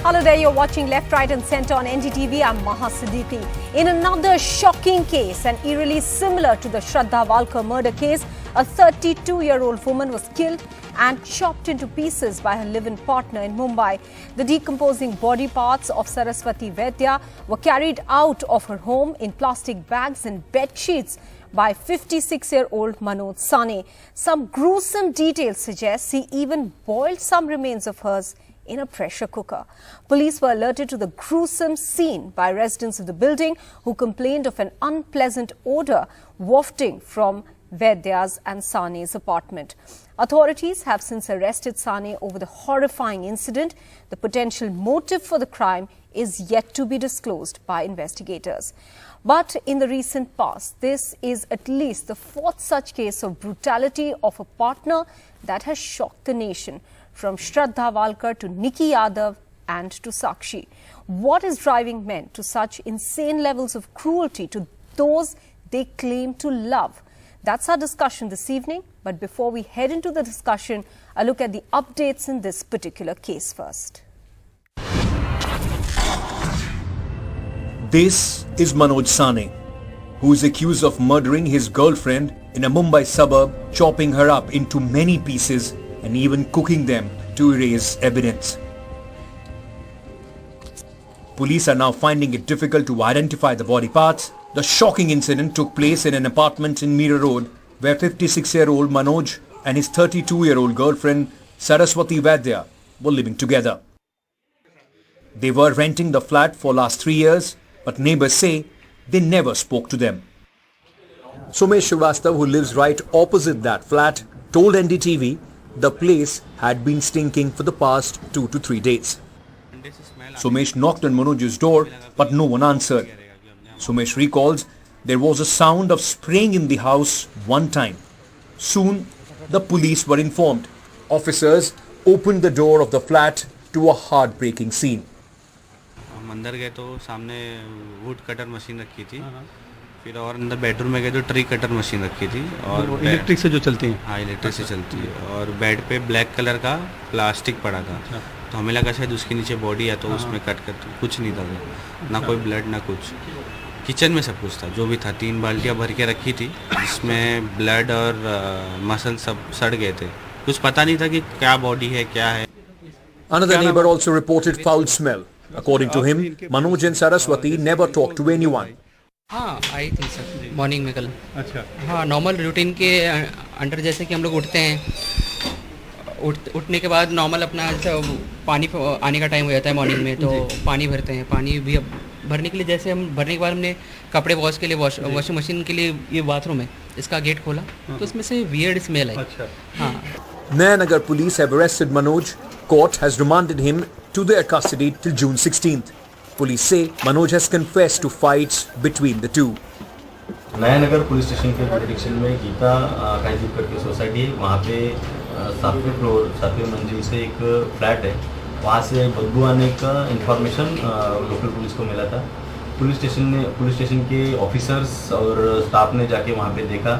Hello there, you're watching Left, Right and Centre on NDTV. I'm Maha Siddiqui. In another shocking case, and eerily similar to the Shraddha Walkar murder case, a 32-year-old woman was killed and chopped into pieces by her live-in partner in Mumbai. The decomposing body parts of Saraswati Vaidya were carried out of her home in plastic bags and bed sheets by 56-year-old Manoj Sane. Some gruesome details suggest he even boiled some remains of hers in a pressure cooker. Police were alerted to the gruesome scene by residents of the building who complained of an unpleasant odour wafting from Vaidya's and Sane's apartment. Authorities have since arrested Sane over the horrifying incident. The potential motive for the crime is yet to be disclosed by investigators. But in the recent past, this is at least the fourth such case of brutality of a partner that has shocked the nation, from Shraddha Walkar to Nikki Yadav and to Sakshi. What is driving men to such insane levels of cruelty to those they claim to love? That's our discussion this evening. But before we head into the discussion, a look at the updates in this particular case first. This is Manoj Sane, who is accused of murdering his girlfriend in a Mumbai suburb, chopping her up into many pieces and even cooking them to erase evidence. Police are now finding it difficult to identify the body parts. The shocking incident took place in an apartment in Mira Road, where 56-year-old Manoj and his 32-year-old girlfriend Saraswati Vaidya were living together. They were renting the flat for last 3 years, but neighbours say they never spoke to them. Sumesh Srivastava, who lives right opposite that flat, told NDTV the place had been stinking for the past 2 to 3 days. Sumesh knocked on Manoj's door, but no one answered. Sumesh recalls there was a sound of spraying in the house one time. Soon, the police were informed. Officers opened the door of the flat to a heartbreaking scene. हम अंदर गए तो सामने would cutter machine रखी थी, फिर और अंदर बेडरूम में गए तो ट्री कटर मशीन रखी थी और इलेक्ट्रिक से जो चलती है। हाँ, इलेक्ट्रिक से चलती है। और बेड पे ब्लैक कलर का प्लास्टिक पड़ा था, तो हमें लगा शायद उसके नीचे बॉडी है तो उसमें कट कर, कुछ नहीं था, ना कोई ब्लड ना कुछ। किचन में सब कुछ था, जो भी था। 3 बाल्टियाँ भर के रखी थी, जिसमें ब्लड और मसल सब सड़ गए थे। कुछ पता नहीं था कि क्या बॉडी है, क्या है। Another neighbour also reported foul smell. According to him, Manoj and Saraswati never talked to anyone. हाँ, आई थी सर मॉर्निंग में कल। अच्छा। हाँ, नॉर्मल रूटीन के अंडर जैसे कि हम लोग उठते हैं, उठने के बाद नॉर्मल अपना जैसे पानी आने का टाइम हो जाता है मॉर्निंग में, तो पानी भरते हैं। पानी भी भरने के लिए जैसे हम भरने के बाद हमने कपड़े वॉश के लिए वॉशिंग मशीन के लिए ये बाथरूम है, इसका गेट खोला तो इसमें से वियर्ड स्मेल आई। अच्छा। हाँ। Nainagar police have arrested Manoj. Court has remanded him to their custody till June 16th. Police say Manoj has confessed to fights between the two. Nayanagar police station के jurisdiction में Gita kaiju करके society है, वहाँ पे 7वें मंजिल से एक फ्लैट है, वहाँ से बदबू आने का इंफॉर्मेशन लोकल पुलिस को मिला था। पुलिस स्टेशन के ऑफिसर्स और स्टाफ ने जाके वहाँ पे देखा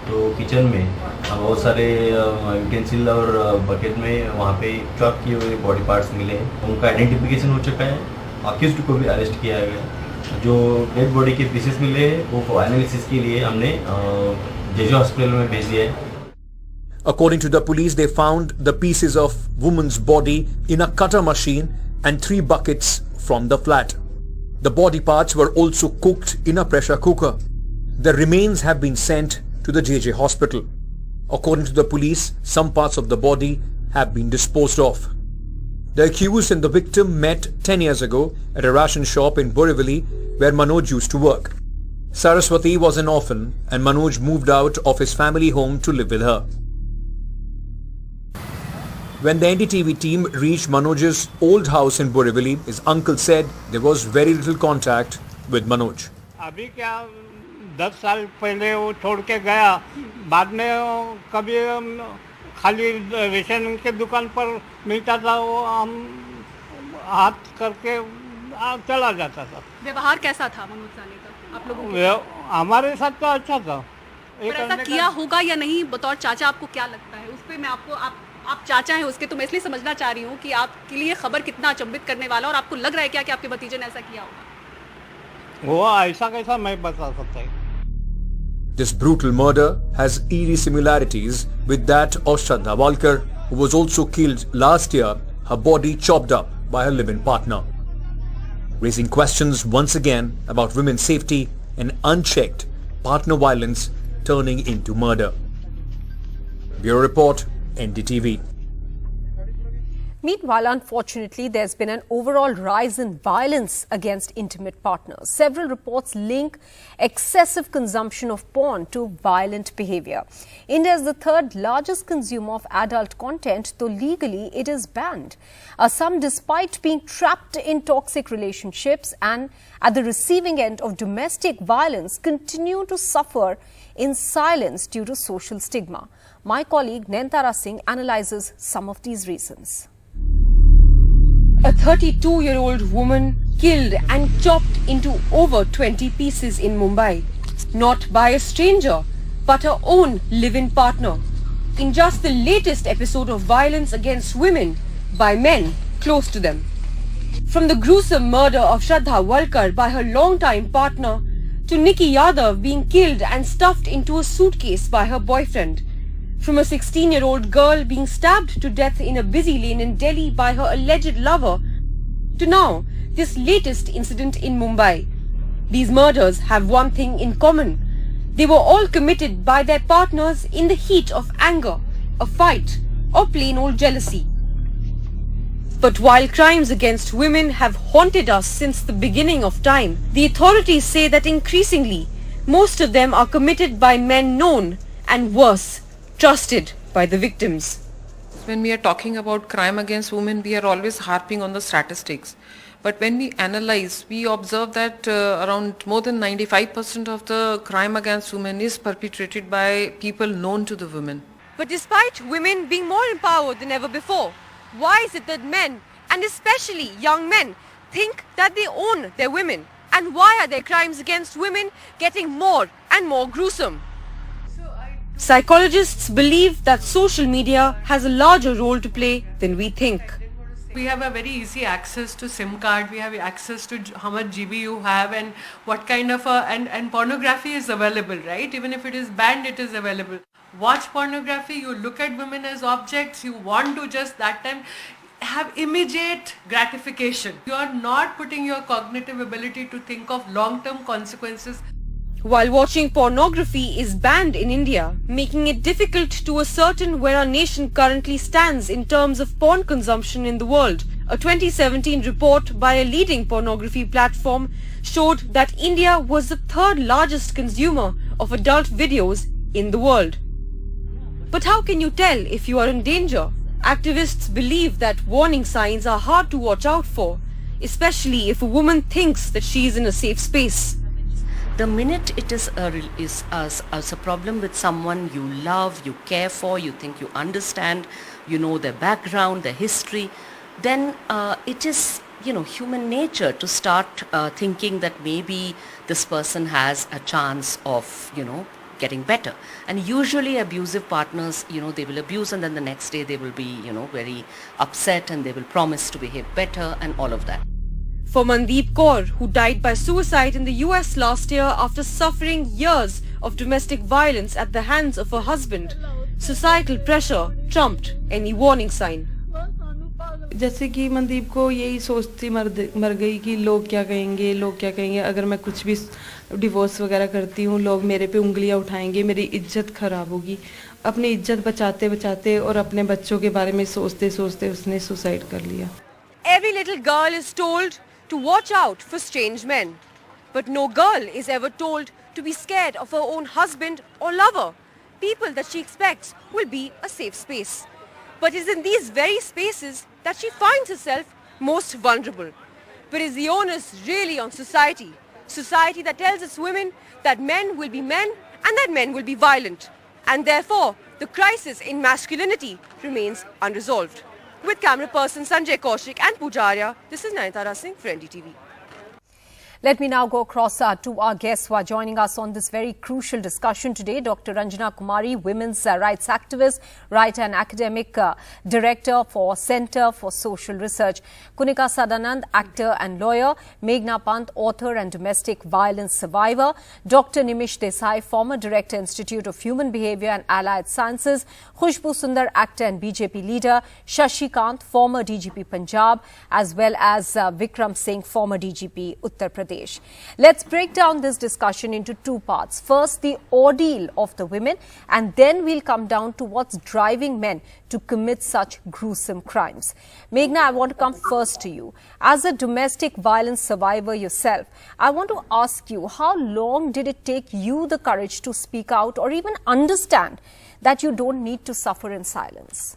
तो किचन में बहुत सारे यूटेंसिल और बकेट में वहाँ पे चॉप किए हुए बॉडी पार्ट्स मिले। उनका आइडेंटिफिकेशन हो चुका है। अक्यूज्ड को भी अरेस्ट किया गया। जो डेड बॉडी के पीसेस मिले वो एनालिसिस के लिए हमने जेजे हॉस्पिटल में भेज दिया है। According to the police, they found the pieces of woman's body in a cutter machine and 3 buckets from the flat. The body parts were also cooked in a pressure cooker. The remains have been sent to the JJ hospital. According to the police, some parts of the body have been disposed of. The accused and the victim met 10 years ago at a ration shop in Borivali, where Manoj used to work. Saraswati was an orphan and Manoj moved out of his family home to live with her. When the NDTV team reached Manoj's old house in Borivali, his uncle said there was very little contact with Manoj. अभी क्या 10 साल पहले वो छोड़ के गया, बाद में कभी खाली रेशन के दुकान पर मिलता था, वो हम हाथ करके चला जाता था। व्यवहार कैसा था मनोज साने का आप लोगों के? हमारे साथ तो अच्छा था। ऐसा किया होगा या नहीं, बतौर चाचा आपको क्या लगता है? उस पे मैं आपको आप चाचा हैं उसके, तो मैं इसलिए समझना चाह रही हूँ कि आपके लिए खबर कितना अचंभित करने वाला, और आपको लग रहा है क्या कि आपके भतीजे ने ऐसा किया होगा? वो ऐसा कैसा मैं बता सकता है। This brutal murder has eerie similarities with that of Shraddha Walkar, who was also killed last year, her body chopped up by her live-in partner, raising questions once again about women's safety and unchecked partner violence turning into murder. Bureau Report, NDTV. Meanwhile, unfortunately, there's been an overall rise in violence against intimate partners. Several reports link excessive consumption of porn to violent behavior. India is the third largest consumer of adult content, though legally it is banned. Some, despite being trapped in toxic relationships and at the receiving end of domestic violence, continue to suffer in silence due to social stigma. My colleague Nayantara Singh analyzes some of these reasons. A 32-year-old woman killed and chopped into over 20 pieces in Mumbai, not by a stranger, but her own live-in partner, in just the latest episode of violence against women by men close to them. From the gruesome murder of Shraddha Walkar by her longtime partner, to Nikki Yadav being killed and stuffed into a suitcase by her boyfriend. From a 16-year-old girl being stabbed to death in a busy lane in Delhi by her alleged lover, to now this latest incident in Mumbai. These murders have one thing in common. They were all committed by their partners in the heat of anger, a fight, or plain old jealousy. But while crimes against women have haunted us since the beginning of time, the authorities say that increasingly, most of them are committed by men known, and worse, trusted by the victims. When we are talking about crime against women, we are always harping on the statistics. But when we analyze, we observe that around more than 95% of the crime against women is perpetrated by people known to the women. But despite women being more empowered than ever before, why is it that men, and especially young men, think that they own their women? And why are their crimes against women getting more and more gruesome? Psychologists believe that social media has a larger role to play than we think. We have a very easy access to SIM card, we have access to how much GB you have and what kind of and pornography is available, right? Even if it is banned, it is available. Watch pornography, you look at women as objects, you want to just that time have immediate gratification. You are not putting your cognitive ability to think of long-term consequences. While watching pornography is banned in India, making it difficult to ascertain where our nation currently stands in terms of porn consumption in the world, a 2017 report by a leading pornography platform showed that India was the third largest consumer of adult videos in the world. But how can you tell if you are in danger? Activists believe that warning signs are hard to watch out for, especially if a woman thinks that she is in a safe space. The minute it is a problem with someone you love, you care for, you think you understand, you know their background, their history, then it is, human nature to start thinking that maybe this person has a chance of, getting better. And usually abusive partners, they will abuse and then the next day they will be, very upset and they will promise to behave better and all of that. For Mandeep Kaur, who died by suicide in the US last year after suffering years of domestic violence at the hands of her husband, societal pressure trumped any warning sign. जैसे कि मनदीप को यही सोचती मर गई कि लोग क्या कहेंगे अगर मैं कुछ भी डिवोर्स वगैरह करती हूँ लोग मेरे पे उंगलियां उठाएंगे मेरी इज्जत खराब होगी अपनी इज्जत बचाते और अपने बच्चों के बारे में सोचते उसने सुसाइड कर लिया. Every little girl is told to watch out for strange men, but no girl is ever told to be scared of her own husband or lover, people that she expects will be a safe space. But it is in these very spaces that she finds herself most vulnerable. But is the onus really on society? Society that tells its women that men will be men and that men will be violent. And therefore, the crisis in masculinity remains unresolved. With camera person Sanjay Kaushik and Pujaria, this is Nayantara Singh for NDTV. Let me now go across to our guests who are joining us on this very crucial discussion today. Dr. Ranjana Kumari, women's rights activist, writer and academic director for Centre for Social Research. Kunika Sadanand, actor and lawyer. Meghna Pant, author and domestic violence survivor. Dr. Nimish Desai, former director, Institute of Human Behaviour and Allied Sciences. Khushbu Sundar, actor and BJP leader. Shashi Kant, former DGP Punjab, as well as Vikram Singh, former DGP Uttar Pradesh. Let's break down this discussion into two parts. First, the ordeal of the women, and then we'll come down to what's driving men to commit such gruesome crimes. Meghna, I want to come first to you. As a domestic violence survivor yourself, I want to ask you, how long did it take you the courage to speak out or even understand that you don't need to suffer in silence?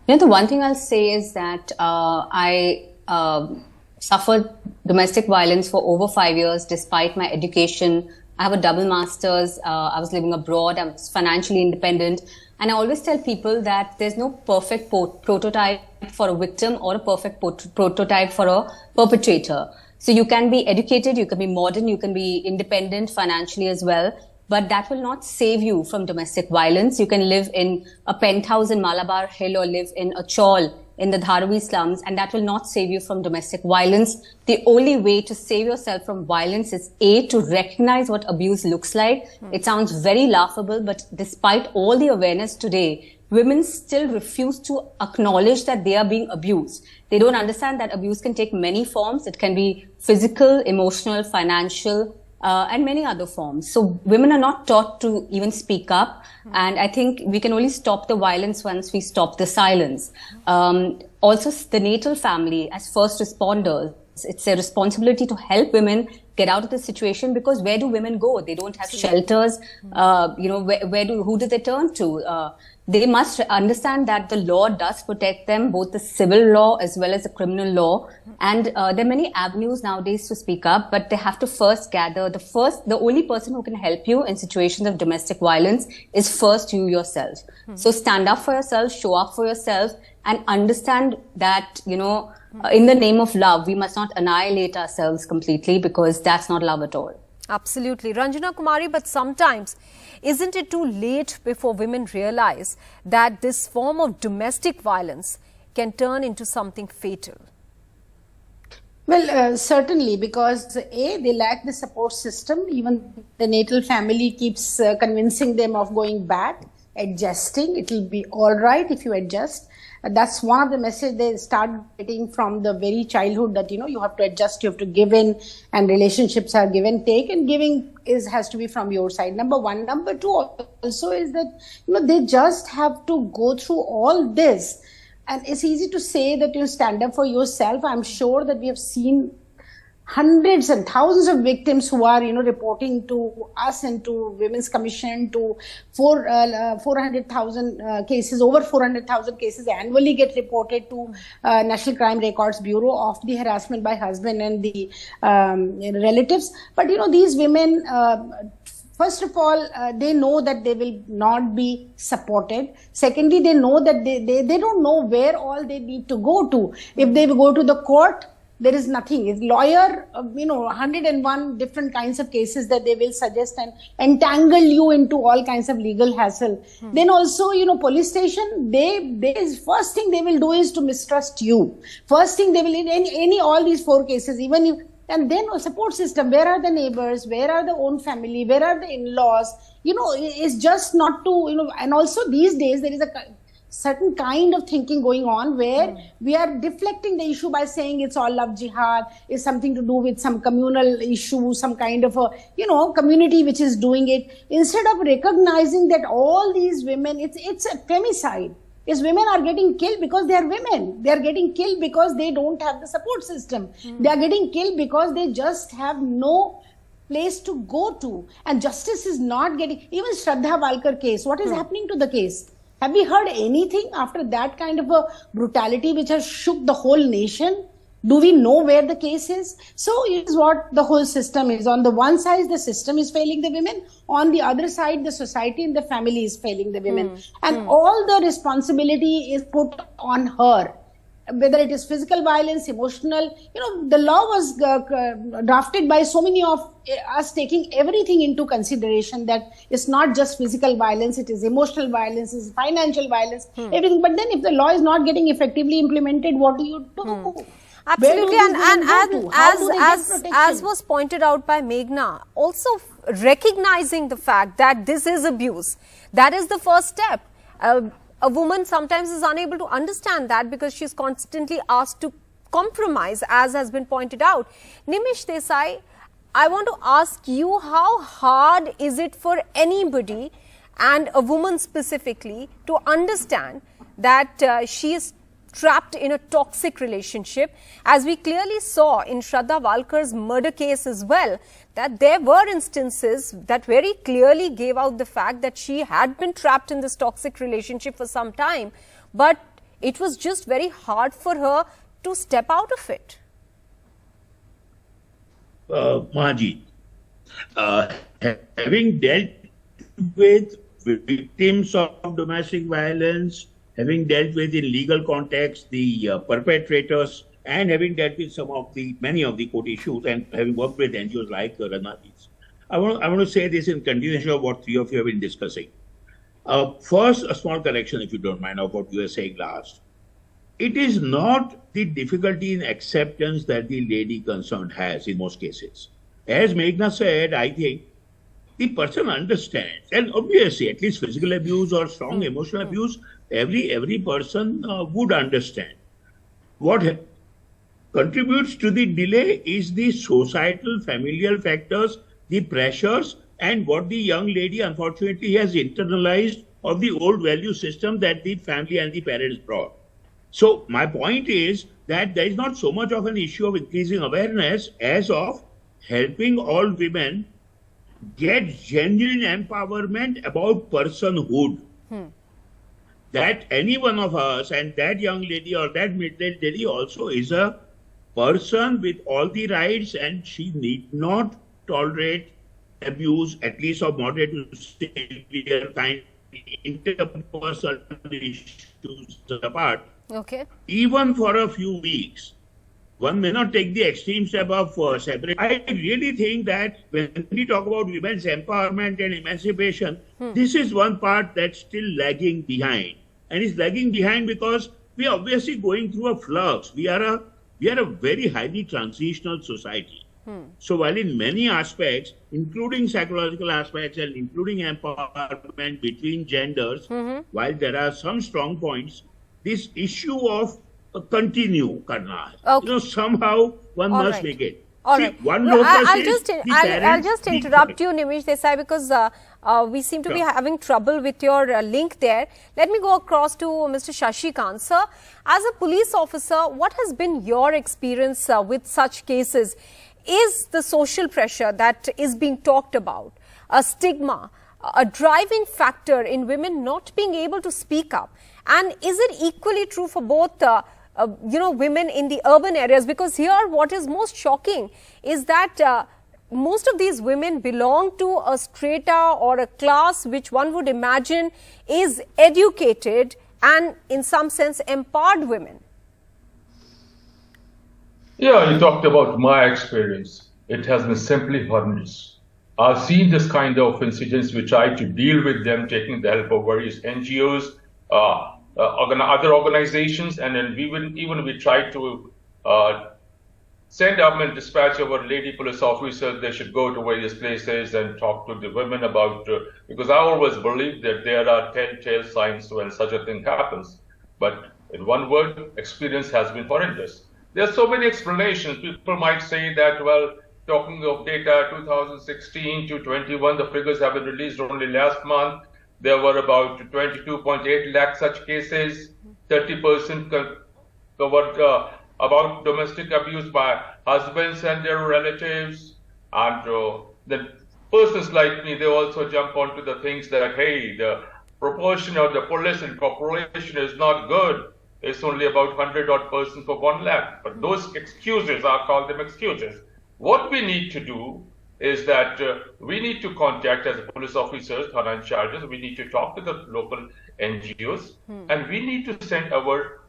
You know, the one thing I'll say is that I suffered domestic violence for over 5 years despite my education. I have a double master's. I was living abroad. I was financially independent. And I always tell people that there's no perfect prototype for a victim or a perfect prototype for a perpetrator. So you can be educated, you can be modern, you can be independent financially as well. But that will not save you from domestic violence. You can live in a penthouse in Malabar Hill or live in a chawl in the Dharavi slums, and that will not save you from domestic violence. The only way to save yourself from violence is A, to recognize what abuse looks like. It sounds very laughable, but despite all the awareness today, women still refuse to acknowledge that they are being abused. They don't understand that abuse can take many forms. It can be physical, emotional, financial, and many other forms. So women are not taught to even speak up. And I think we can only stop the violence once we stop the silence. Also, the natal family as first responders, it's their responsibility to help women get out of the situation, because where do women go? They don't have shelters. Who do they turn to? They must understand that the law does protect them, both the civil law as well as the criminal law. And there are many avenues nowadays to speak up, but they have to first gather. The only person who can help you in situations of domestic violence is first you yourself. So stand up for yourself, show up for yourself, and understand that, in the name of love, we must not annihilate ourselves completely, because that's not love at all. Absolutely. Ranjana Kumari, but sometimes isn't it too late before women realize that this form of domestic violence can turn into something fatal? Well, certainly, because A, they lack the support system. Even the natal family keeps convincing them of going back, adjusting. It will be all right if you adjust. That's one of the messages they start getting from the very childhood, that, you have to adjust, you have to give in, and relationships are give and take, and giving has to be from your side. Number one. Number two also is that, they just have to go through all this. And it's easy to say that you stand up for yourself. I'm sure that we have seen hundreds and thousands of victims who are, reporting to us and to Women's Commission, to 400,000 cases, over 400,000 cases annually get reported to National Crime Records Bureau of the harassment by husband and the relatives. But, these women, first of all, they know that they will not be supported. Secondly, they know that they don't know where all they need to go to. If they go to the court, there is nothing. It's lawyer, 101 different kinds of cases that they will suggest and entangle you into all kinds of legal hassle. Then also, police station, first thing they will do is to mistrust you. First thing they will, in all these 4 cases, even if, and then a support system, where are the neighbors, where are the own family, where are the in-laws, it's just not to, and also these days there is a certain kind of thinking going on where we are deflecting the issue by saying it's all love jihad, is something to do with some communal issue, some kind of a, community which is doing it, instead of recognizing that all these women, it's a femicide. Is women are getting killed because they are women. They are getting killed because they don't have the support system. They are getting killed because they just have no place to go to. And justice is not getting, even Shraddha Walkar case, what is happening to the case? Have we heard anything after that kind of a brutality which has shook the whole nation? Do we know where the case is? So is what the whole system is. On the one side, the system is failing the women. On the other side, the society and the family is failing the women. And all the responsibility is put on her. whether it is physical violence, emotional, the law was drafted by so many of us taking everything into consideration, that it's not just physical violence, it is emotional violence, it's financial violence, everything. But then if the law is not getting effectively implemented, what do you do? Absolutely, and as was pointed out by Meghna, also recognizing the fact that this is abuse, that is the first step. A woman sometimes is unable to understand that because she's constantly asked to compromise, as has been pointed out. Nimish Desai, I want to ask you, how hard is it for anybody, and a woman specifically, to understand that she is trapped in a toxic relationship, as we clearly saw in Shraddha Walkar's murder case as well, that there were instances that very clearly gave out the fact that she had been trapped in this toxic relationship for some time, but it was just very hard for her to step out of it. Maji, having dealt with victims of domestic violence, having dealt with in legal context the perpetrators, and having dealt with many of the court issues, and having worked with NGOs like Ranadi's, I want to say this in continuation of what three of you have been discussing. First, a small correction, if you don't mind, of what you were saying last. It is not the difficulty in acceptance that the lady concerned has in most cases. As Meghna said, I think the person understands, and obviously, at least physical abuse or strong emotional abuse, every person would understand. What contributes to the delay is the societal, familial factors, the pressures, and what the young lady unfortunately has internalized of the old value system that the family and the parents brought. So my point is that there is not so much of an issue of increasing awareness as of helping all women get genuine empowerment about personhood. That any one of us, and that young lady or that middle-aged lady also, is a person with all the rights, and she need not tolerate abuse, at least of moderate to severe kind, interpersonal issues apart. Okay. Even for a few weeks. One may not take the extreme step of separate. I really think that when we talk about women's empowerment and emancipation, this is one part that's still lagging behind. And it's lagging behind because we are obviously going through a flux. We are a very highly transitional society. So while in many aspects, including psychological aspects and including empowerment between genders, while there are some strong points, this issue of continue karna. Okay. Somehow one must make it. All right. I'll just interrupt you, Nimish Desai, because we seem to be having trouble with your link there. Let me go across to Mr. Shashikant. Sir, as a police officer, what has been your experience with such cases? Is the social pressure that is being talked about, a stigma, a driving factor in women not being able to speak up? And is it equally true for both women in the urban areas? Because here what is most shocking is that most of these women belong to a strata or a class which one would imagine is educated and in some sense empowered women. Yeah, you talked about my experience. It has been simply horrendous. I've seen this kind of incidents. We try to deal with them, taking the help of various NGOs, other organizations, and then we try to send up and dispatch our lady police officers. They should go to various places and talk to the women about, because I always believe that there are telltale signs when such a thing happens. But in one word, experience has been horrendous. There are so many explanations. People might say that, well, talking of data 2016 to 21, the figures have been released only last month. There were about 22.8 lakh such cases, 30% covered about domestic abuse by husbands and their relatives. And then persons like me, they also jump onto the things that, hey, the proportion of the police in population is not good. It's only about 100% for 1 lakh. But those excuses, I'll call them excuses. What we need to do is that we need to contact, as police officers, Thana in charges, we need to talk to the local NGOs, and we need to send our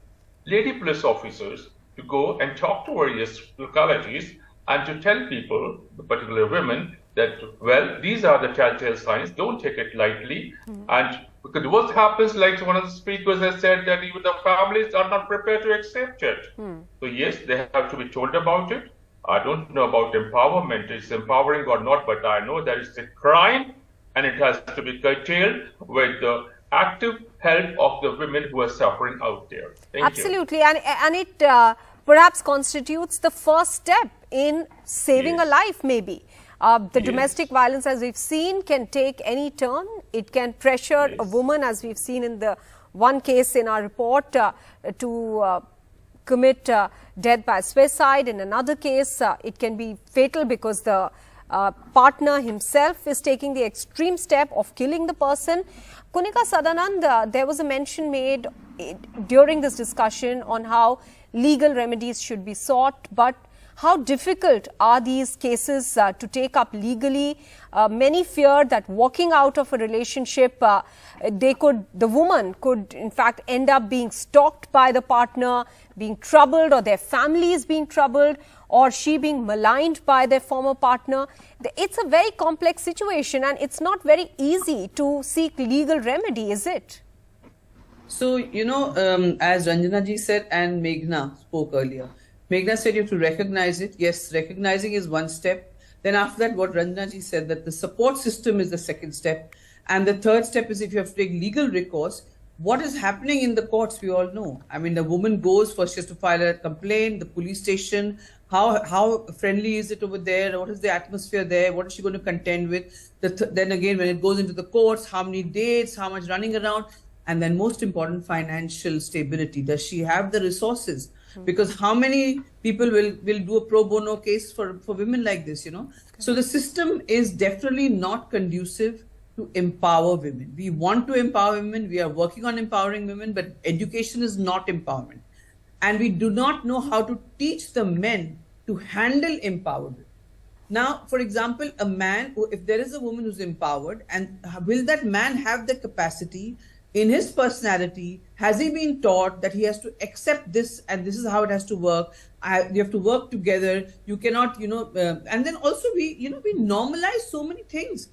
lady police officers to go and talk to various localities and to tell people, particular women, that, well, these are the telltale signs, don't take it lightly. And because what happens, like one of the speakers has said, that even the families are not prepared to accept it. So yes, they have to be told about it. I don't know about empowerment, it's empowering or not, but I know that it's a crime and it has to be curtailed with the active help of the women who are suffering out there. Thank Absolutely. you. And it perhaps constitutes the first step in saving a life, maybe. The domestic violence, as we've seen, can take any turn. It can pressure a woman, as we've seen in the one case in our report, to commit death by suicide. In another case, it can be fatal because the partner himself is taking the extreme step of killing the person. Kunika Sadanand, there was a mention made during this discussion on how legal remedies should be sought, but how difficult are these cases to take up legally? Many fear that walking out of a relationship, the woman could in fact end up being stalked by the partner, being troubled, or their family is being troubled, or she being maligned by their former partner. It's a very complex situation and it's not very easy to seek legal remedy, is it? So, as Ranjana ji said and Meghna spoke earlier, Meghna said you have to recognize it. Yes, recognizing is one step. Then after that, what Ranjana ji said, that the support system is the second step. And the third step is if you have to take legal recourse. What is happening in the courts, we all know. I mean, the woman goes, first she has to file a complaint, the police station, how friendly is it over there, what is the atmosphere there, what is she going to contend with. Then again, when it goes into the courts, how many dates, how much running around, and then most important, financial stability. Does she have the resources? Because how many people will do a pro bono case for women like this, So the system is definitely not conducive to empower women. We want to empower women. We are working on empowering women, but education is not empowerment. And we do not know how to teach the men to handle empowerment. Now, for example, a man, if there is a woman who's empowered, and will that man have the capacity in his personality? Has he been taught that he has to accept this and this is how it has to work? You have to work together. You cannot, and then also we normalize so many things.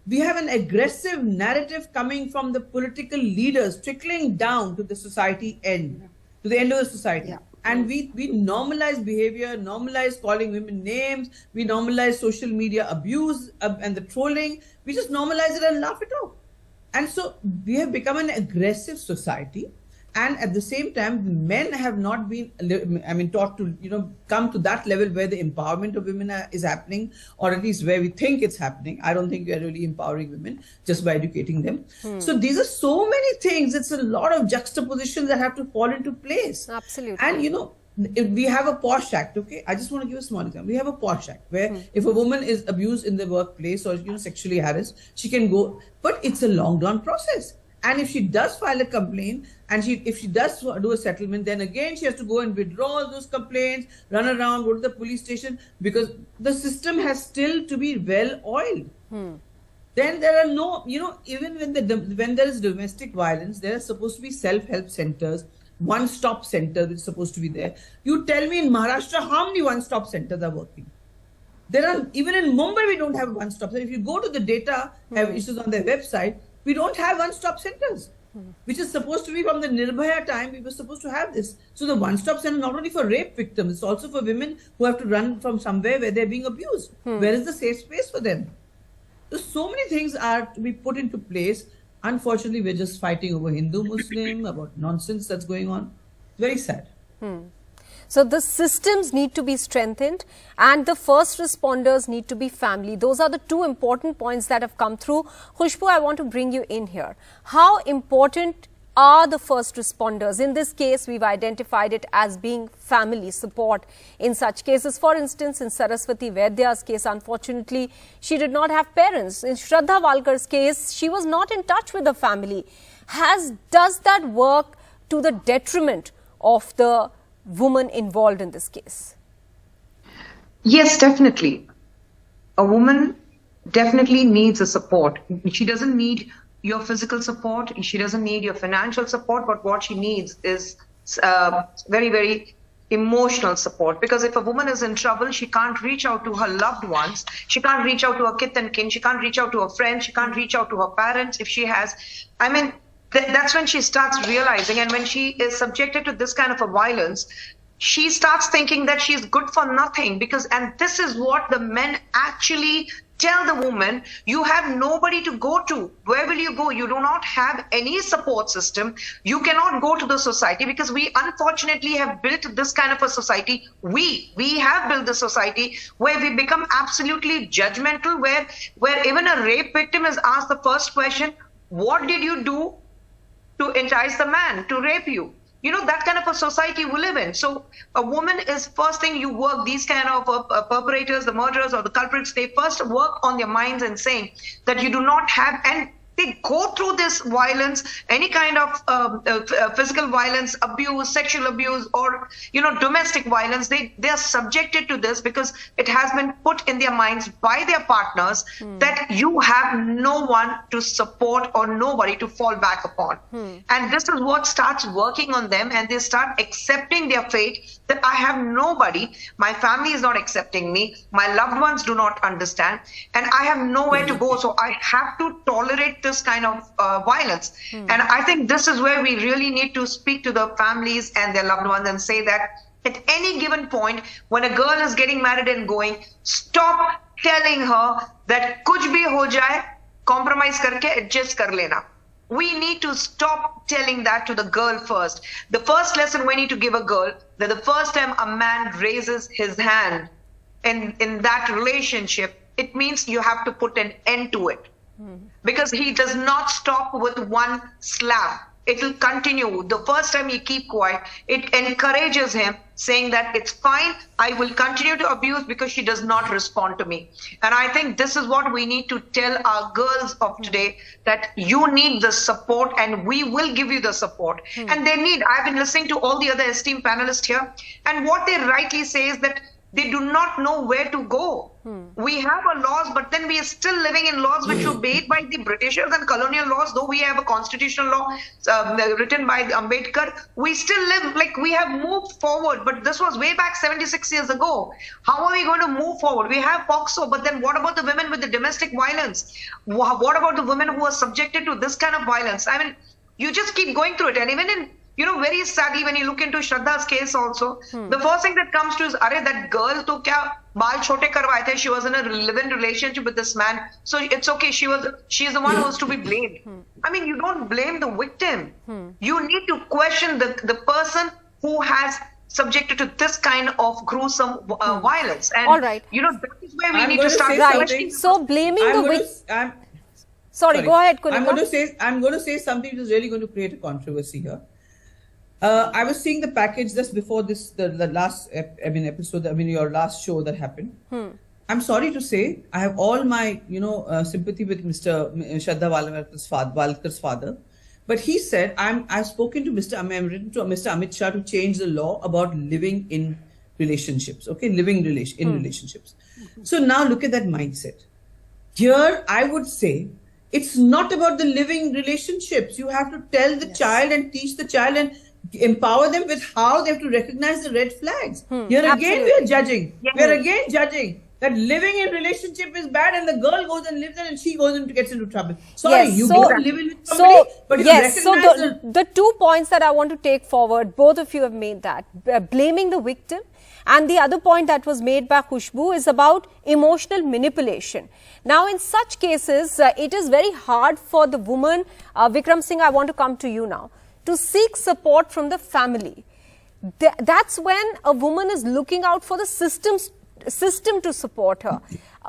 We have an aggressive narrative coming from the political leaders trickling down to the society end, to the end of the society. Yeah. And we normalize behavior, normalize calling women names, we normalize social media abuse and the trolling. We just normalize it and laugh it off. And so we have become an aggressive society, and at the same time, men have not been, taught to, come to that level where the empowerment of women is happening, or at least where we think it's happening. I don't think we are really empowering women just by educating them. So these are so many things. It's a lot of juxtapositions that have to fall into place. Absolutely. And, we have a POSH Act, okay? I just want to give a small example. We have a POSH Act where if a woman is abused in the workplace or sexually harassed, she can go, but it's a long drawn process. And if she does file a complaint and if she does do a settlement, then again she has to go and withdraw those complaints, run around, go to the police station, because the system has still to be well oiled. Then there are no, even when there is domestic violence, there are supposed to be self-help centers, one-stop center which is supposed to be there. You tell me in Maharashtra how many one-stop centers are working? There are, even in Mumbai we don't have one-stop center. If you go to the data issues on their website, we don't have one-stop centers, which is supposed to be from the Nirbhaya time. We were supposed to have this. So the one-stop center not only for rape victims, it's also for women who have to run from somewhere where they're being abused. Where is the safe space for them? So many things are to be put into place. Unfortunately, we're just fighting over Hindu-Muslim, about nonsense that's going on. Very sad. So the systems need to be strengthened and the first responders need to be family. Those are the two important points that have come through. Khushbu, I want to bring you in here. How important are the first responders? In this case, we've identified it as being family support in such cases. For instance, in Saraswati Vaidya's case, unfortunately, she did not have parents. In Shraddha Walkar's case, she was not in touch with the family. Does that work to the detriment of the woman involved in this case? Yes, definitely. A woman definitely needs a support. She doesn't need your physical support. She doesn't need your financial support, but what she needs is very, very emotional support. Because if a woman is in trouble, she can't reach out to her loved ones. She can't reach out to her kith and kin. She can't reach out to her friends. She can't reach out to her parents if she has. I mean, that's when she starts realizing, and when she is subjected to this kind of a violence, she starts thinking that she's good for nothing. And this is what the men actually tell the woman: you have nobody to go to. Where will you go? You do not have any support system. You cannot go to the society, because we unfortunately have built this kind of a society. We have built the society where we become absolutely judgmental, where even a rape victim is asked the first question: what did you do to entice the man to rape you? You know, that kind of a society we live in. So a woman is first thing you work, these kind of perpetrators, the murderers or the culprits, they first work on their minds and saying that you do not have, and they go through this violence, any kind of physical violence, abuse, sexual abuse, or, you know, domestic violence. They are subjected to this because it has been put in their minds by their partners that you have no one to support or nobody to fall back upon. And this is what starts working on them, and they start accepting their fate, that I have nobody, my family is not accepting me, my loved ones do not understand, and I have nowhere to go, so I have to tolerate this kind of violence. And I think this is where we really need to speak to the families and their loved ones and say that at any given point, when a girl is getting married and going, stop telling her that kuch bhi ho jaye, compromise karke adjust kar lena. We need to stop telling that to the girl first. The first lesson we need to give a girl, that the first time a man raises his hand in that relationship, it means you have to put an end to it. Because he does not stop with one slap. It will continue. The first time you keep quiet, it encourages him, saying that it's fine, I will continue to abuse because she does not respond to me. And I think this is what we need to tell our girls of today, that you need the support and we will give you the support. And they need, I've been listening to all the other esteemed panelists here, and what they rightly say is that they do not know where to go. We have our laws, but then we are still living in laws which were made by the Britishers and colonial laws. Though we have a constitutional law written by Ambedkar, we still live like we have moved forward. But this was way back 76 years ago. How are we going to move forward? We have POCSO, but then what about the women with the domestic violence? What about the women who are subjected to this kind of violence? I mean, you just keep going through it. And even in, you know, very sadly, when you look into Shraddha's case also, the first thing that comes to is, arey, that girl to kya baal chote karwaye the, she was in a live-in relationship with this man, so it's okay, she is the one who was to be blamed. I mean, you don't blame the victim. You need to question the person who has subjected to this kind of gruesome violence. And, all right, you know, that is where we I'm need going to start right. So blaming the victim. Sorry, go ahead, Kunika. I'm going to say something which is really going to create a controversy here. I was seeing the package just before this, the last episode, your last show that happened. I'm sorry to say, I have all my, sympathy with Mr. Shraddha Walkar's father. But he said, I've spoken to written to Mr. Amit Shah to change the law about living in relationships, okay? Living in relationships. So now look at that mindset. Here, I would say, it's not about the living relationships. You have to tell the child and teach the child and empower them with how they have to recognize the red flags. Here again we are judging. We are again judging that living in relationship is bad, and the girl goes and lives there and she goes and gets into trouble. Sorry, yes, you go and live with somebody, but you recognize the 2 points that I want to take forward, both of you have made that. Blaming the victim, and the other point that was made by Khushbu is about emotional manipulation. Now, in such cases, it is very hard for the woman, Vikram Singh, I want to come to you now, to seek support from the family. That's when a woman is looking out for the system to support her.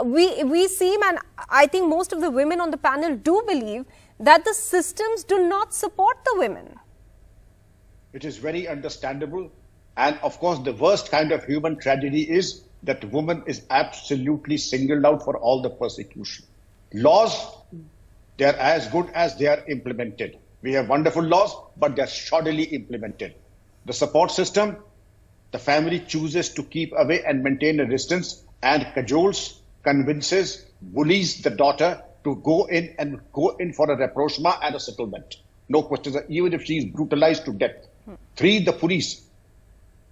We seem, and I think most of the women on the panel do believe, that the systems do not support the women. It is very understandable. And of course, the worst kind of human tragedy is that woman is absolutely singled out for all the persecution. Laws, they are as good as they are implemented. We have wonderful laws, but they're shoddily implemented. The support system, the family chooses to keep away and maintain a distance and cajoles, convinces, bullies the daughter to go in for a rapprochement and a settlement. No questions, even if she is brutalized to death. Three, the police.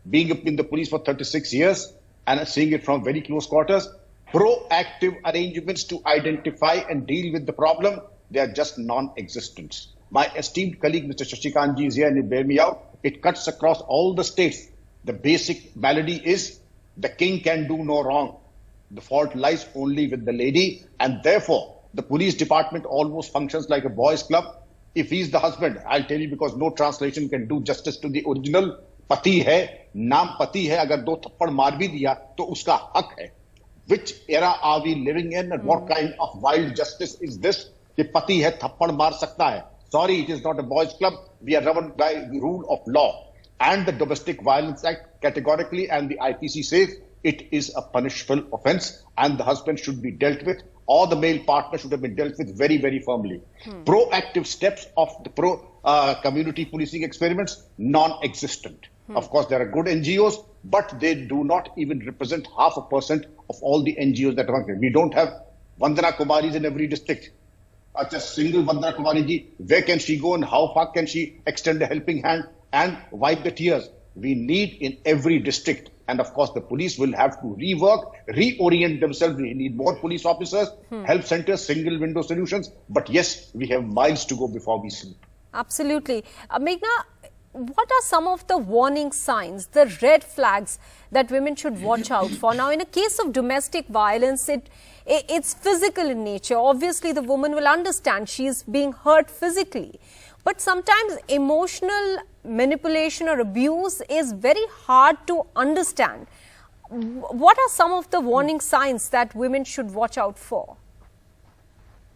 Being in the police for 36 years and seeing it from very close quarters, proactive arrangements to identify and deal with the problem, they are just non-existent. My esteemed colleague, Mr. Shashikanji, is here and he bear me out. It cuts across all the states. The basic malady is the king can do no wrong. The fault lies only with the lady, and therefore the police department almost functions like a boys' club. If he's the husband, I'll tell you, because no translation can do justice to the original. पति है, नाम पति है, अगर दो थप्पड़ मार भी दिया तो उसका हक है. Which era are we living in and what kind of wild justice is this? कि पति है, थप्पड़ मार सकता है. Sorry, it is not a boys' club. We are governed by the rule of law. And the Domestic Violence Act categorically, and the IPC says it is a punishable offence and the husband should be dealt with, or the male partner should have been dealt with very, very firmly. Proactive steps of the community policing experiments, non-existent. Of course, there are good NGOs, but they do not even represent 0.5% of all the NGOs that are working. We don't have Vandana Kumaris in every district. Just single Vandana Kumari ji, where can she go and how far can she extend a helping hand and wipe the tears? We need in every district. And of course, the police will have to rework, reorient themselves. We need more police officers, help centers, single window solutions. But yes, we have miles to go before we sleep. Absolutely. Meghna, what are some of the warning signs, the red flags that women should watch out for? Now, in a case of domestic violence, it's physical in nature. Obviously, the woman will understand she's being hurt physically. But sometimes emotional manipulation or abuse is very hard to understand. What are some of the warning signs that women should watch out for?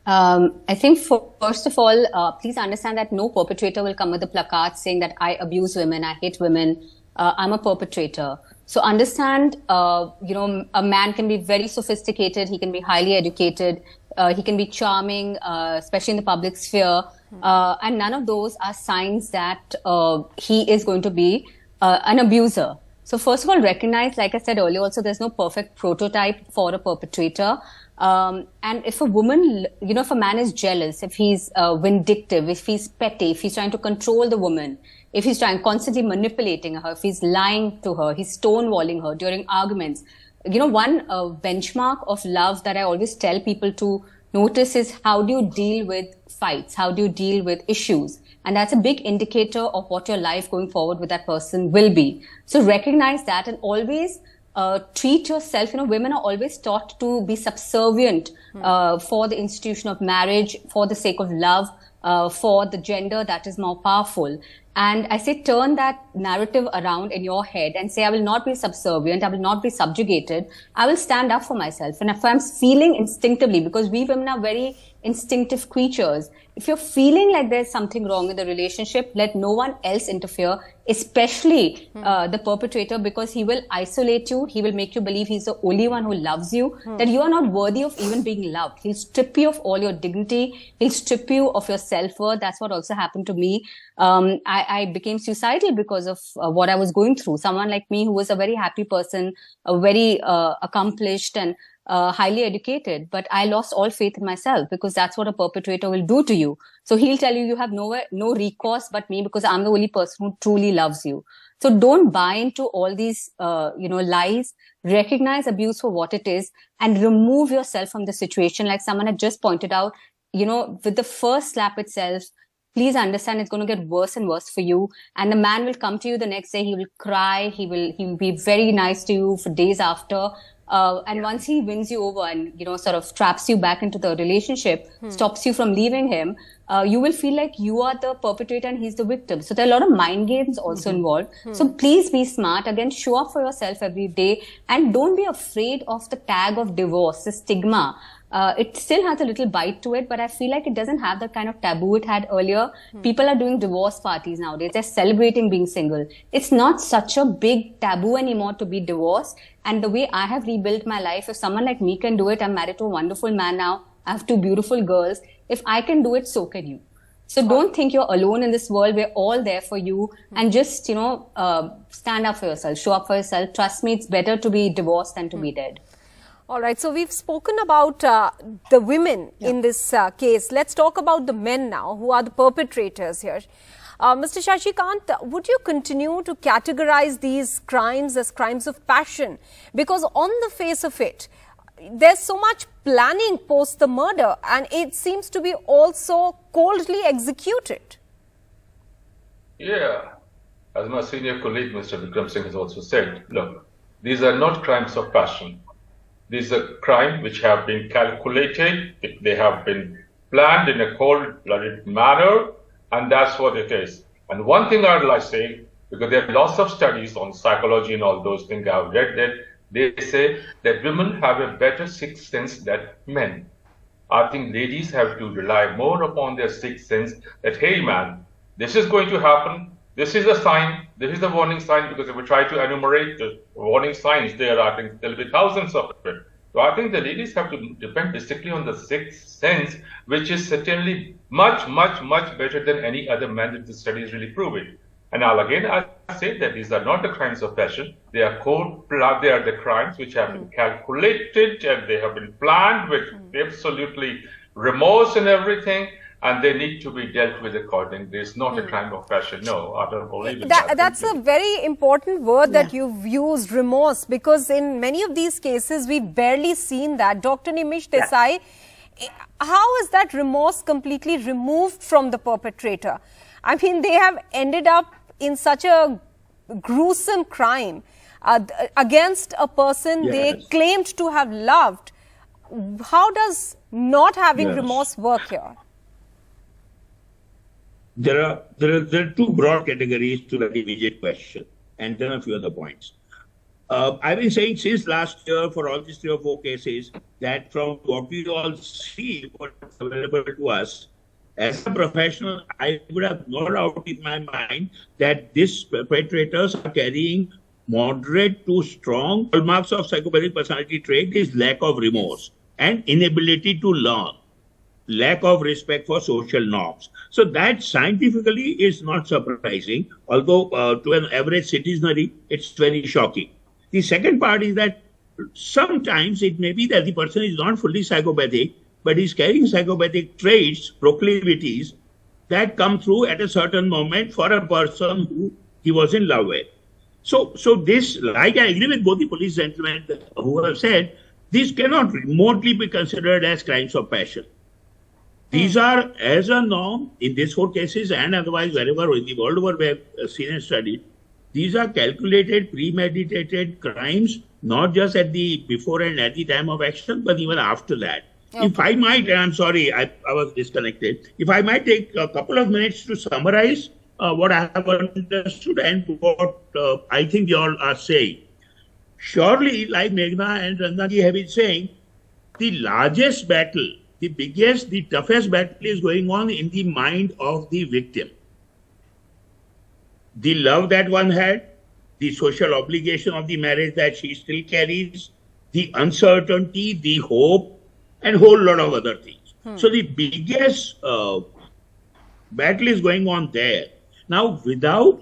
I think first of all, please understand that no perpetrator will come with a placard saying that I abuse women, I hate women, I'm a perpetrator. So understand, a man can be very sophisticated, he can be highly educated, he can be charming, especially in the public sphere. And none of those are signs that he is going to be an abuser. So first of all, recognize, like I said earlier, also there's no perfect prototype for a perpetrator. And if a woman, if a man is jealous, if he's vindictive, if he's petty, if he's trying to control the woman, if he's constantly manipulating her, if he's lying to her, he's stonewalling her during arguments. One benchmark of love that I always tell people to notice is how do you deal with fights? How do you deal with issues? And that's a big indicator of what your life going forward with that person will be. So recognize that and always treat yourself. Women are always taught to be subservient for the institution of marriage, for the sake of love, for the gender that is more powerful. And I say turn that narrative around in your head and say, I will not be subservient, I will not be subjugated, I will stand up for myself. And if I'm feeling instinctively, because we women are very instinctive creatures, if you're feeling like there's something wrong in the relationship, let no one else interfere, especially the perpetrator, because he will isolate you, he will make you believe he's the only one who loves you, that you are not worthy of even being loved. He'll strip you of all your dignity, he'll strip you of your self-worth. That's what also happened to me. I became suicidal because of what I was going through. Someone like me who was a very happy person, a very accomplished and highly educated, but I lost all faith in myself because that's what a perpetrator will do to you. So he'll tell you have no recourse but me because I'm the only person who truly loves you. So don't buy into all these, lies. Recognize abuse for what it is and remove yourself from the situation. Like someone had just pointed out, with the first slap itself, please understand it's going to get worse and worse for you. And the man will come to you the next day. He will cry. He will be very nice to you for days after. And once he wins you over and, sort of traps you back into the relationship, stops you from leaving him, you will feel like you are the perpetrator and he's the victim. So there are a lot of mind games also involved. So please be smart. Again, show up for yourself every day and don't be afraid of the tag of divorce, the stigma. It still has a little bite to it, but I feel like it doesn't have the kind of taboo it had earlier. People are doing divorce parties nowadays. They're celebrating being single. It's not such a big taboo anymore to be divorced. And the way I have rebuilt my life, if someone like me can do it, I'm married to a wonderful man now. I have 2 beautiful girls. If I can do it, so can you. So don't think you're alone in this world. We're all there for you. And just, stand up for yourself, show up for yourself. Trust me, it's better to be divorced than to be dead. All right, so we've spoken about the women in this case. Let's talk about the men now, who are the perpetrators here. Mr. Shashikant, would you continue to categorize these crimes as crimes of passion? Because on the face of it, there's so much planning post the murder and it seems to be also coldly executed. Yeah, as my senior colleague Mr. Vikram Singh has also said, look, these are not crimes of passion. These are crimes which have been calculated, they have been planned in a cold-blooded manner, and that's what it is. And one thing I'd like to say, because there are lots of studies on psychology and all those things, I've read that they say that women have a better sixth sense than men. I think ladies have to rely more upon their sixth sense that, hey man, this is going to happen, this is a sign, this is the warning sign, because if we try to enumerate the warning signs there, I think there'll be thousands of it. So I think the ladies have to depend basically on the sixth sense, which is certainly much, much, much better than any other man if the studies really prove it. And I'll again say that these are not the crimes of passion. They are cold-blooded. They are the crimes which have been calculated and they have been planned with absolutely remorse and everything. And they need to be dealt with accordingly. It's not a crime of passion. No, I don't believe in that. That's a very important word that you've used, remorse, because in many of these cases, we've barely seen that. Dr. Nimish Desai, how is that remorse completely removed from the perpetrator? I mean, they have ended up in such a gruesome crime against a person they claimed to have loved. How does not having remorse work here? There are two broad categories to that immediate question, and then a few other points. I've been saying since last year for all these 3 or 4 cases that from what we all see, what's available to us, as a professional, I would have no doubt in my mind that these perpetrators are carrying moderate to strong hallmarks of psychopathic personality trait is lack of remorse and inability to learn. Lack of respect for social norms. So that scientifically is not surprising, although to an average citizenry, it's very shocking. The second part is that sometimes it may be that the person is not fully psychopathic, but is carrying psychopathic traits, proclivities that come through at a certain moment for a person who he was in love with. So this, like I agree with both the police gentlemen who have said, this cannot remotely be considered as crimes of passion. These are, as a norm, in these 4 cases and otherwise wherever in the world over we have seen and studied, these are calculated, premeditated crimes, not just at the before and at the time of action, but even after that. Okay. If I might, and I'm sorry, I was disconnected. If I might take a couple of minutes to summarize what I have understood and what I think you all are saying. Surely, like Meghna and Ranjana have been saying, the largest battle, the biggest, the toughest battle is going on in the mind of the victim. The love that one had, the social obligation of the marriage that she still carries, the uncertainty, the hope, and a whole lot of other things. So the biggest battle is going on there. Now, without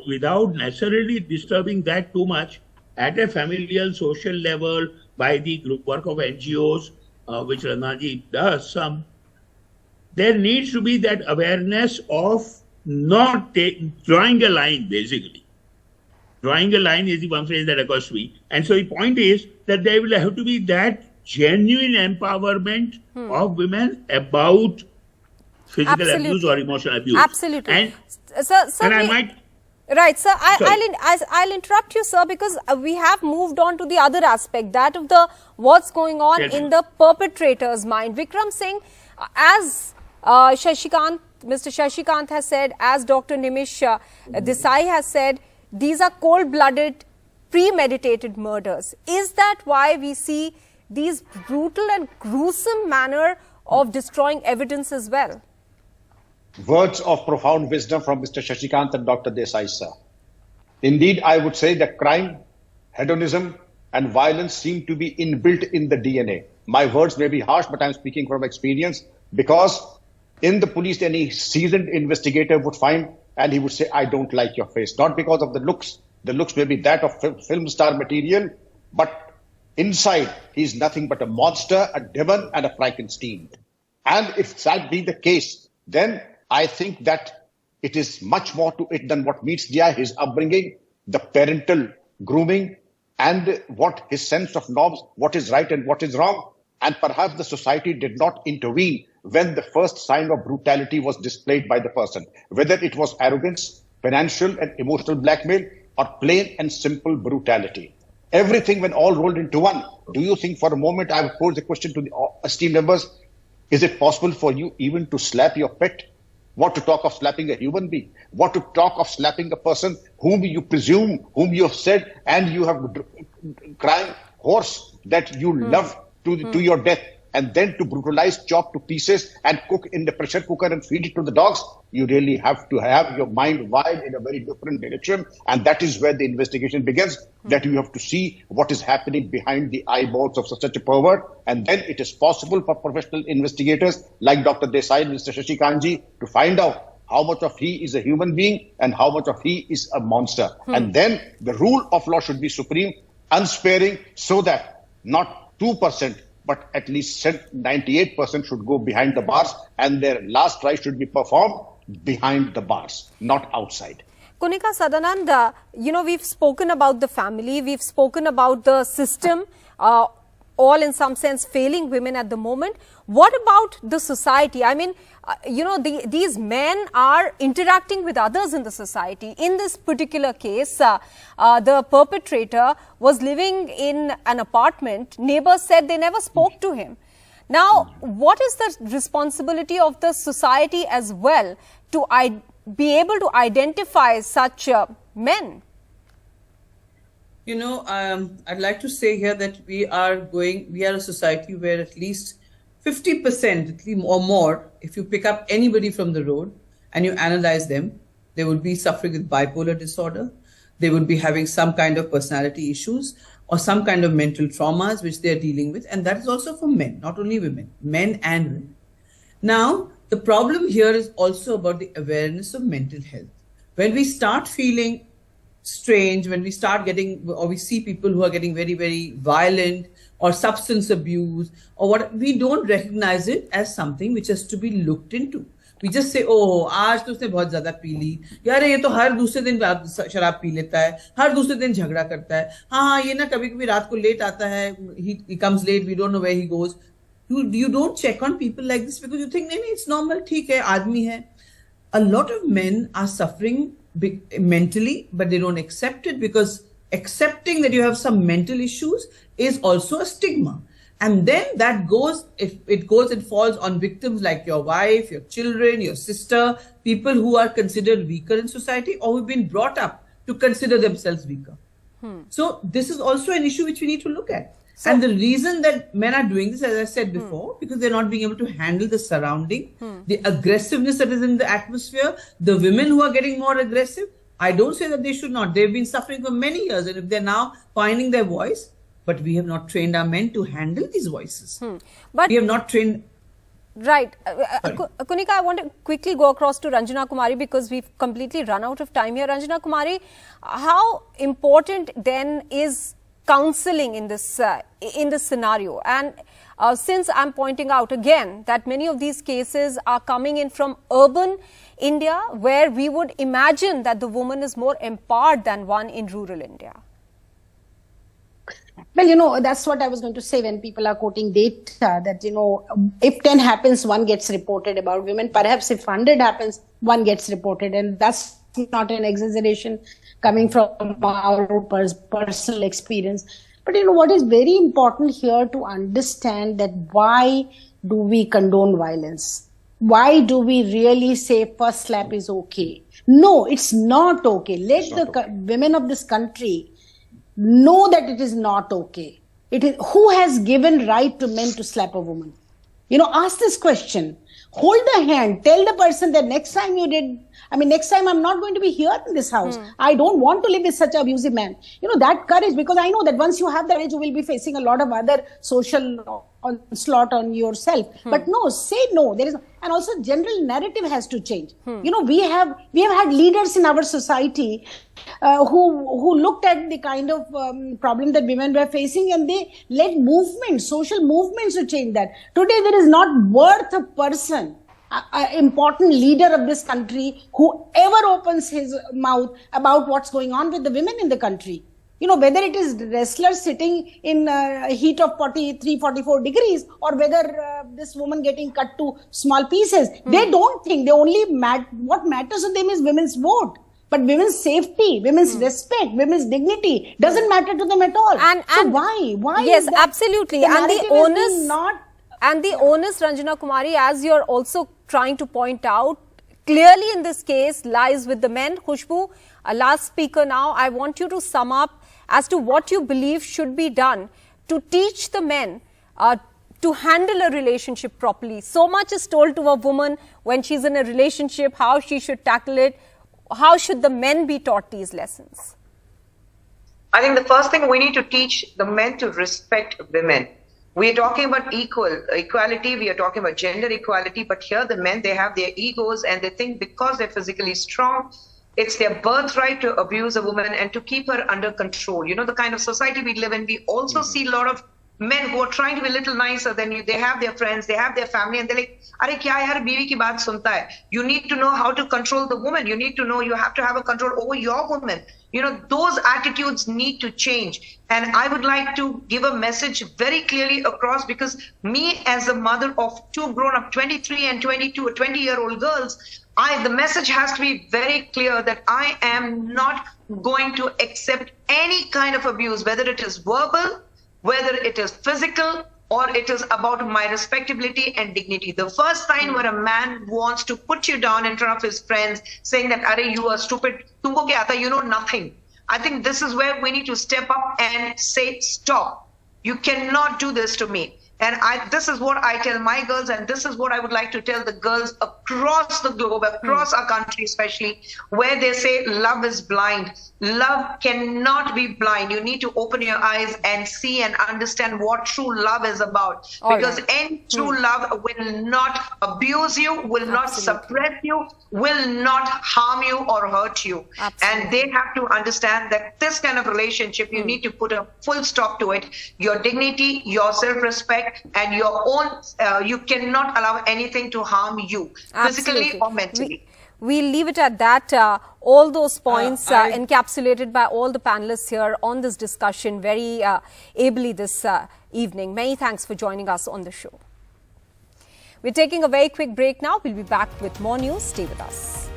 necessarily disturbing that too much, at a familial, social level, by the group work of NGOs, which Ranaji does some, there needs to be that awareness of not drawing a line, basically. Drawing a line is the one phrase that occurs to me. And so the point is that there will have to be that genuine empowerment of women about physical abuse or emotional abuse. Absolutely. And, sir, and I might... Right, sir. I'll interrupt you, sir, because we have moved on to the other aspect, that of the what's going on in the perpetrator's mind. Vikram Singh, as Mr. Shashikant has said, as Dr. Nimish Desai has said, these are cold-blooded, premeditated murders. Is that why we see these brutal and gruesome manner of destroying evidence as well? Words of profound wisdom from Mr. Shashikant and Dr. Desai, sir. Indeed, I would say that crime, hedonism, and violence seem to be inbuilt in the DNA. My words may be harsh, but I'm speaking from experience, because in the police, any seasoned investigator would find, and he would say, I don't like your face. Not because of the looks. The looks may be that of film star material, but inside, he's nothing but a monster, a demon, and a Frankenstein. And if that be the case, then I think that it is much more to it than what meets the eye. His upbringing, the parental grooming, and what his sense of norms, what is right and what is wrong. And perhaps the society did not intervene when the first sign of brutality was displayed by the person, whether it was arrogance, financial and emotional blackmail, or plain and simple brutality. Everything when all rolled into one. Do you think for a moment, I have posed the question to the esteemed members, is it possible for you even to slap your pet? What to talk of slapping a human being? What to talk of slapping a person whom you presume, whom you have said, and you have crying horse that you love to your death, and then to brutalize, chop to pieces and cook in the pressure cooker and feed it to the dogs? You really have to have your mind wired in a very different direction. And that is where the investigation begins, that you have to see what is happening behind the eyeballs of such a pervert. And then it is possible for professional investigators like Dr. Desai and Mr. Shashikanji to find out how much of he is a human being and how much of he is a monster. And then the rule of law should be supreme, unsparing, so that not 2%, but at least 98% should go behind the bars, and their last try should be performed behind the bars, not outside. Kunika Sadanand, we've spoken about the family, we've spoken about the system, all in some sense failing women at the moment. What about the society? I mean, these men are interacting with others in the society. In this particular case, the perpetrator was living in an apartment. Neighbors said they never spoke to him. Now, what is the responsibility of the society as well to be able to identify such men? I'd like to say here that we are a society where at least 50% or more, if you pick up anybody from the road and you analyze them, they would be suffering with bipolar disorder. They would be having some kind of personality issues or some kind of mental traumas which they are dealing with. And that is also for men, not only women, men and women. Now, the problem here is also about the awareness of mental health. When we start feeling strange, when we start getting, or we see people who are getting very, very violent or substance abuse or what, we don't recognize it as something which has to be looked into. We just say, oh, आज तो उसने बहुत ज़्यादा P ली, यार ये तो हर दूसरे दिन शराब पी लेता है, हर दूसरे दिन झगड़ा करता है, हाँ ये ना कभी-कभी रात को लेट आता है, he comes late, we don't know where he goes. You don't check on people like this because you think, नहीं, it's normal, ठीक है, आदमी है. A lot of men are suffering mentally, but they don't accept it because accepting that you have some mental issues is also a stigma. And then that goes, it goes and falls on victims like your wife, your children, your sister, people who are considered weaker in society or who've been brought up to consider themselves weaker. So this is also an issue which we need to look at. And the reason that men are doing this, as I said before, because they're not being able to handle the surrounding, the aggressiveness that is in the atmosphere, the women who are getting more aggressive. I don't say that they should not. They've been suffering for many years, and if they're now finding their voice, but we have not trained our men to handle these voices. But we have not trained. Right. Kunika, I want to quickly go across to Ranjana Kumari because we've completely run out of time here. Ranjana Kumari, how important then is counseling in this scenario? And since I'm pointing out again that many of these cases are coming in from urban India, where we would imagine that the woman is more empowered than one in rural India. Well, that's what I was going to say when people are quoting data that, if 10 happens, one gets reported about women. Perhaps if 100 happens, one gets reported. And that's not an exaggeration coming from our personal experience. But, what is very important here to understand that why do we condone violence? Why do we really say first slap is okay? No, it's not okay. Let the women of this country know that it is not okay. It is who has given right to men to slap a woman? Ask this question. Hold the hand. Tell the person that next time next time I'm not going to be here in this house. I don't want to live with such an abusive man. That courage, because I know that once you have that age, you will be facing a lot of other social onslaught on yourself. But no, say no. There is, and also general narrative has to change. We have had leaders in our society who looked at the kind of problem that women were facing, and they led movements, social movements to change that. Today, there is not worth a person important leader of this country who ever opens his mouth about what's going on with the women in the country. You know, whether it is wrestlers sitting in heat of 43, 44 degrees, or whether this woman getting cut to small pieces, they don't think. They only what matters to them is women's vote. But women's safety, women's respect, women's dignity doesn't matter to them at all. So why? Why? Yes, is that absolutely. The And the onus, and the onus, Ranjana Kumari, as you're also trying to point out, clearly in this case lies with the men. Khushbu, last speaker now, I want you to sum up as to what you believe should be done to teach the men to handle a relationship properly. So much is told to a woman when she's in a relationship, how she should tackle it. How should the men be taught these lessons? I think the first thing we need to teach the men to respect women. We are talking about equality, we are talking about gender equality, but here the men, they have their egos and they think because they're physically strong, it's their birthright to abuse a woman and to keep her under control. You know, the kind of society we live in, we also see a lot of men who are trying to be a little nicer than you. They have their friends, they have their family, and they're like, "Arey kya yaar, biwi ki baat sunta hai." You need to know how to control the woman. You need to know you have to have a control over your woman. You know, those attitudes need to change. And I would like to give a message very clearly across, because me as a mother of two grown-up 23 and 22, 20-year-old girls, the message has to be very clear that I am not going to accept any kind of abuse, whether it is verbal, whether it is physical, or it is about my respectability and dignity. The first sign where a man wants to put you down in front of his friends, saying that, "Arey, you are stupid, tumko kya aata, you know nothing." I think this is where we need to step up and say, "Stop. You cannot do this to me." And this is what I tell my girls, and this is what I would like to tell the girls across the globe, across our country especially, where they say love is blind. Love cannot be blind. You need to open your eyes and see and understand what true love is about. Because any true love will not abuse you, will not suppress you, will not harm you or hurt you. And they have to understand that this kind of relationship, you need to put a full stop to it. Your dignity, your self-respect, and your own, you cannot allow anything to harm you, physically or mentally. We'll leave it at that. All those points encapsulated by all the panelists here on this discussion very ably this evening. Many thanks for joining us on the show. We're taking a very quick break now. We'll be back with more news. Stay with us.